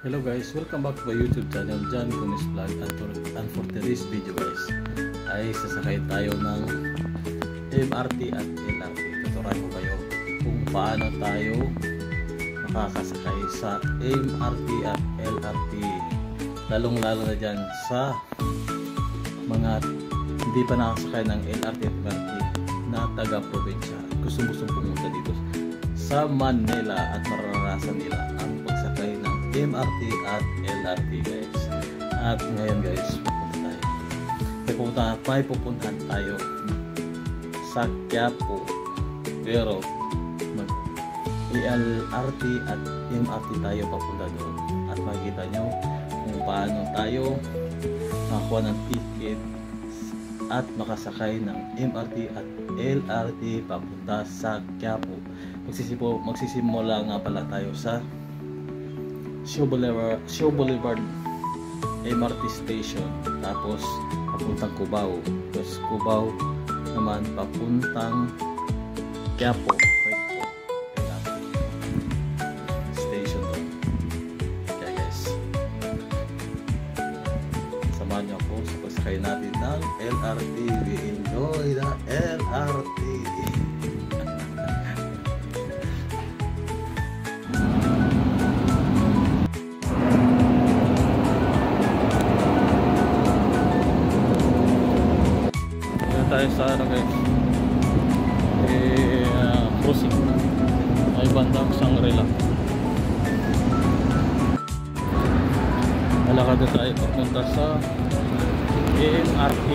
Hello guys, welcome back to my YouTube channel, John Gomez Vlog. And for today's video guys, ay sasakay tayo ng MRT at LRT. Tuturuan ko kayo kung paano tayo makakasakay sa MRT at LRT. Lalong lalo na dyan sa mga hindi pa nakasakay ng LRT at MRT na taga-probinsya. Gustong pumunta dito sa Manila at mararanasan nila ang pagsakay ng MRT at LRT guys. At ngayon guys, may pupuntahan tayo sa Quiapo, pero LRT at MRT tayo papunta doon at makikita nyo kung paano tayo makakuha ng ticket at makasakay ng MRT at LRT papunta sa Quiapo. Magsisimula nga pala tayo sa Shaw Boulevard MRT Station, tapos papuntang Cubao, tapos Cubao naman papuntang Quiapo LRT Station doon. Kaya guys, samahan niyo ako sa pagsakay natin ng LRT. We enjoy the LRT. Tayo sa ano guys, crossing ay bandang Shangri-La. Malakad na tayo papunta sa MRT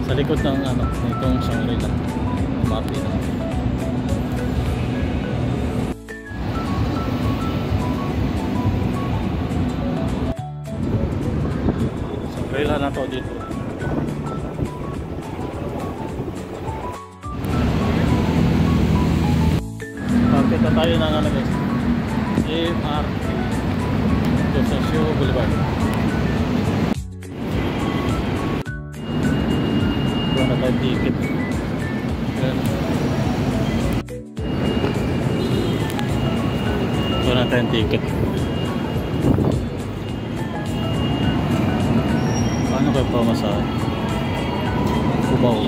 sa likod ng ano, nitong Shangri-La MRT na. Shangri-La na to dito. Kita tayo ng ano guys, MRT dito sa Shaw Boulevard. Buwan na tayo ticket. Buwan na tayo ticket. Paano kayo pamasahe? Cubao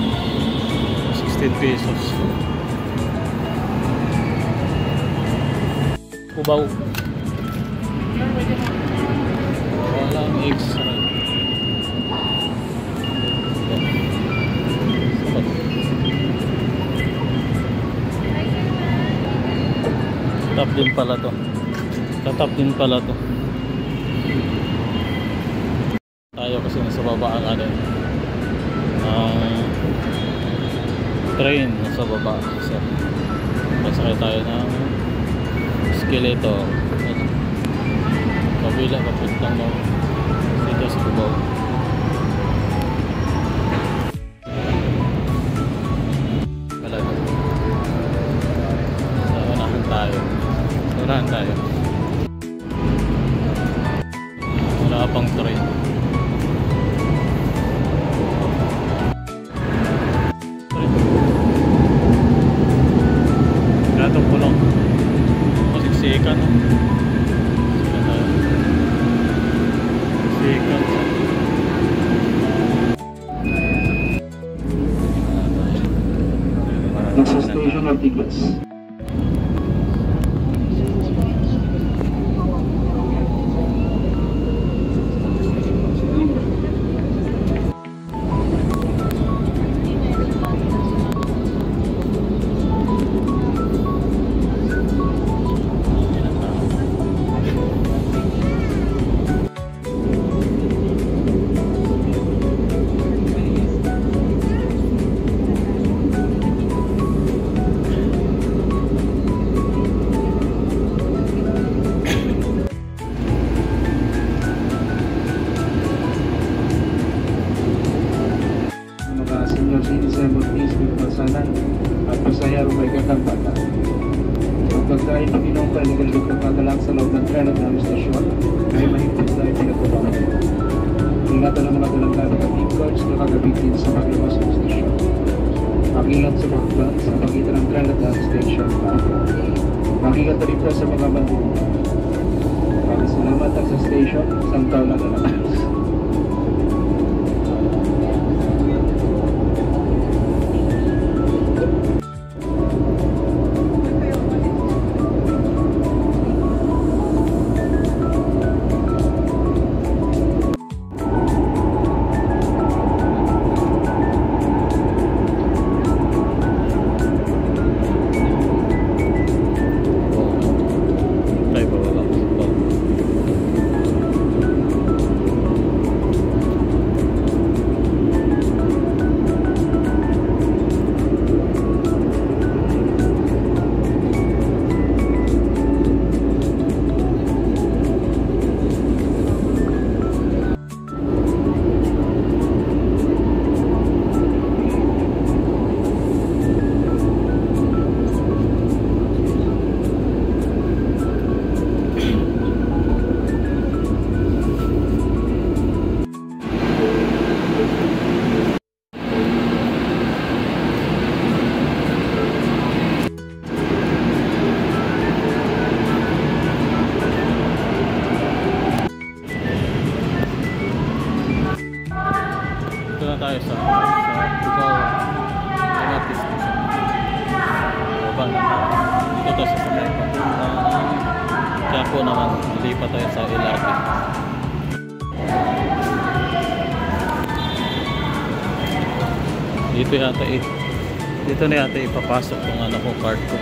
16 pesos. Cubao walang extra. Tap din pala to. Tatap din pala to. Tayo kasi nasa baba ang ano, train nasa baba. So masakay tayo ng Escalator kabila papuntang dito sa Cubao. Unahan tayo wala pang train. Gatong pulong siksikan, siksikan. Next station of tickets. At pasahero may gandang bata. Ang pagkain Panginoong kanigalig na pagkalang sa loob ng tren at ng stasyon ay mahigpit na ipinagbabahan. Ingatan ang mga dalang-dalang at e-cards na kagabitin sa paglabas ng stasyon. Mag-ingat sa pagkalang sa pagitan ng tren at ng station. Mag-ingat na rin po sa mga bandulo. Maraming salamat. Lipat tayo sa LRT. Dito na yata ipapasok kung ano ko card ko.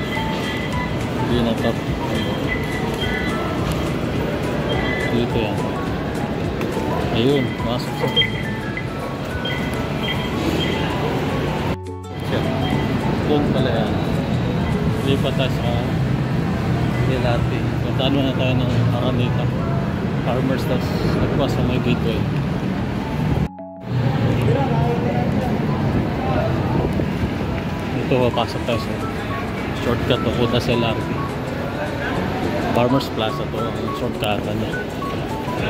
Hindi na tap. Dito yan. Ayun, masok sa doon pala yan. Lipat tayo sa LRT. Puntaan na tayo ng Araneta Farmers, tas nagpas sa may gateway. Ito, papasok tayo sa shortcut papunta sa LRT. Farmers Plaza to ang shortcut niya.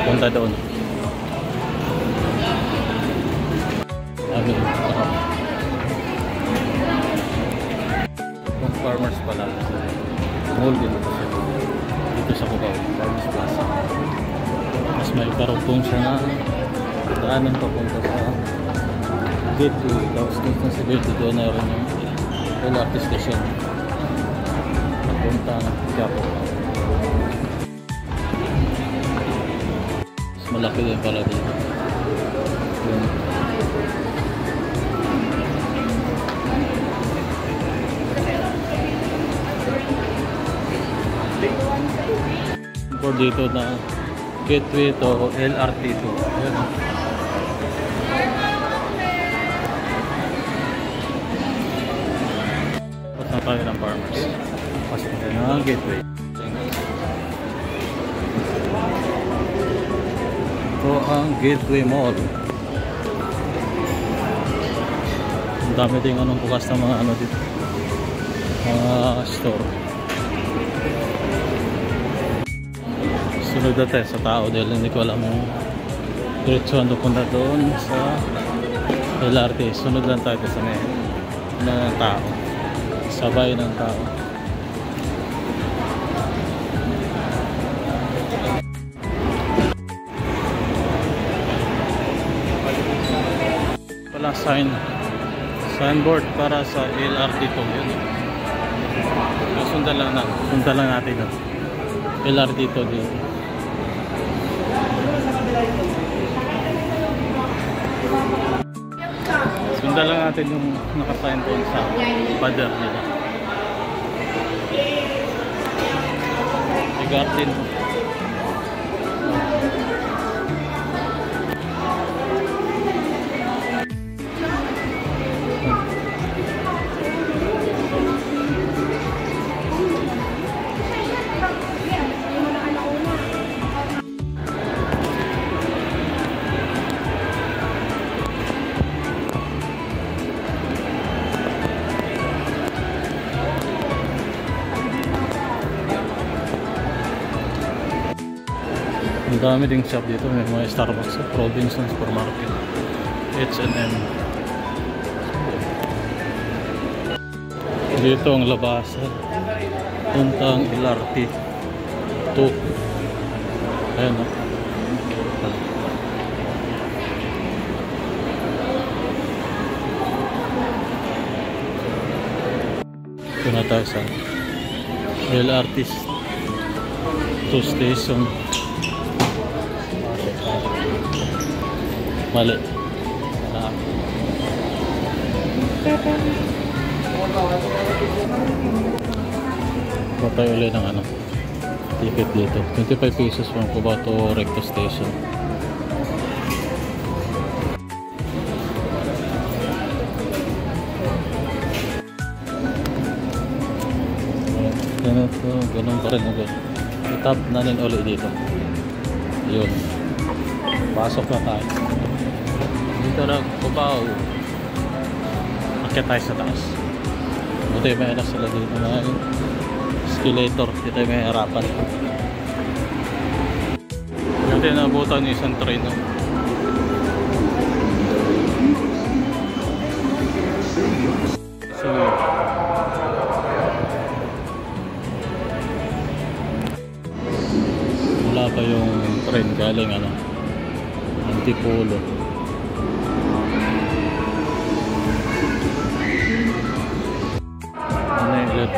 Punta doon. Kung Farmers pala mall din dito sa Cubao, Farmers Plaza. Mas may karugtong siya na daanan papunta sa gateway. Tapos dito sa gateway doon na rin yung LRT station papunta ng Quiapo. Mas malaki din pala dito yung board dito na gateway to LRT to. Ayan. Pasok tayo ng Farmers. Pasok tayo ng gateway. Ito ang Gateway Mall. Ang dami din anong bukas na mga ano dito, mga store. Sunod na tayo sa tao dahil hindi ko alam yung diretsuhan doon doon sa LRT. Sunod lang tayo sa may ng tao, sabay ng tao. Wala signboard para sa LRT to. Yun. Sundan lang natin doon. LRT to dito. Sundan lang natin yung nakasign doon sa pader nila. The garden. Ang dami ding shop dito. May mga Starbucks, Robinsons Supermarket, H&M. Dito ang labasan puntang LRT 2. Ayan o. Ito na tayo sa LRT 2 station. Mali. Patay ulit ng ano, ticket dito. 25 pesos from Cubao to Recto Station. Ganun pa rin ulit. I-tap na rin ulit dito. Yun. Pasok na tayo. Dito na Cubao. Akit tayo sa taas. Buti may alas sila dito na escalator. Dito may harapan. Dito nabutan yung isang train. So wala pa yung train galing ano, Antipolo. Ano yung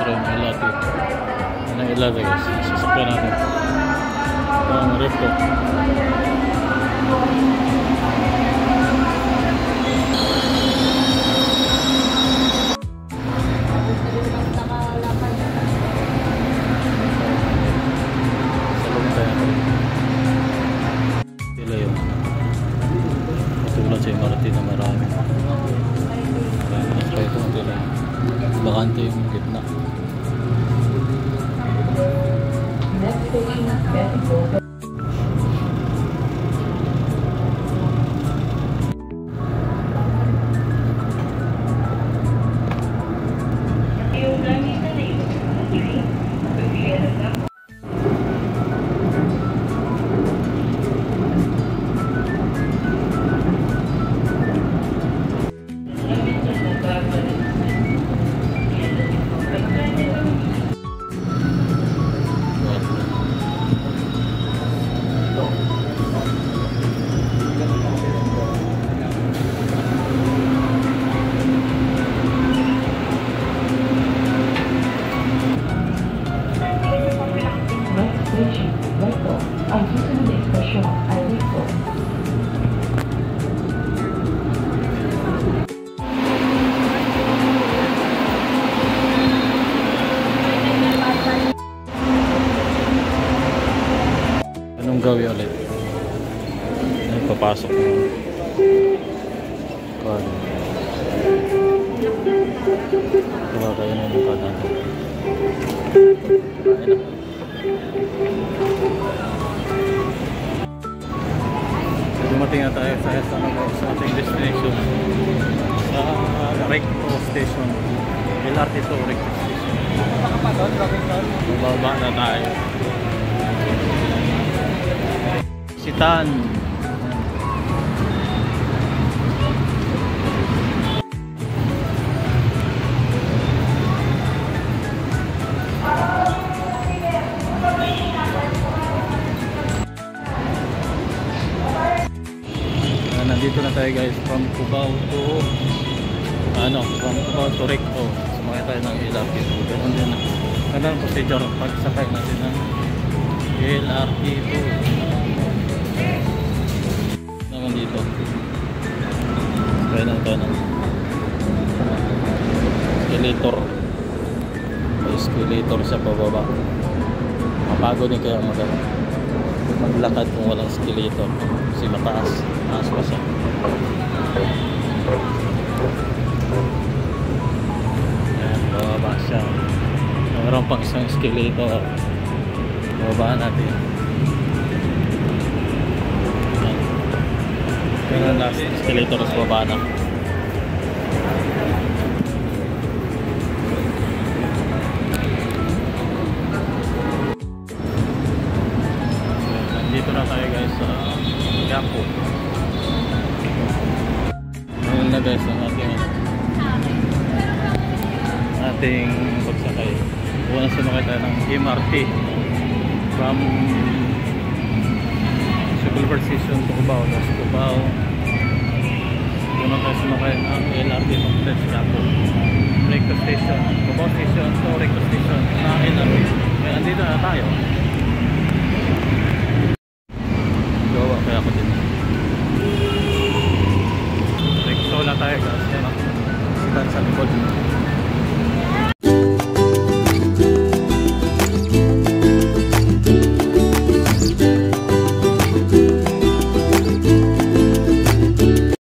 train LRT? Ano ilalagay guys? Sasakyan natin. Ang rito. Salong tayo. Sila yung tulad sa MRT na marami. Mas pa ito ang tila. Bakante yung gitna. Next station, Mexico. Anong gawin ulit? Ay, papasok mo. Kano? Diba kayo na yung kanan? Dumating na tayo sa ating destination. Sa Recto Station. LRT to Recto Station. Bababa na tayo. Sitan. Nandito na tayo guys from Cubao to Recto. Sumakay tayo ng LRT. Ganun din. Ganun ang procedure pagsakay natin ng LRT to naman dito. Kaya lang tayo ng escalator sa pababa. Mapagod din kaya maglakad kung walang escalator kasi mataas pa siya. Ayan, bababa siya. Mayroon pang isang escalator. Babaan natin. Pero last escalator sa baba na. Nandito na tayo guys sa Quiapo. Ngayon na guys ang ating pagsakay. Una sumakay tayo ng MRT from Boulevard Station to Cubao. Tapos Cubao doon na tayo sumakay ng LRT ng Quiapo. Recto Station, Cubao Station to Recto Station na LRT. Kaya andito na tayo. Gawa kaya ako din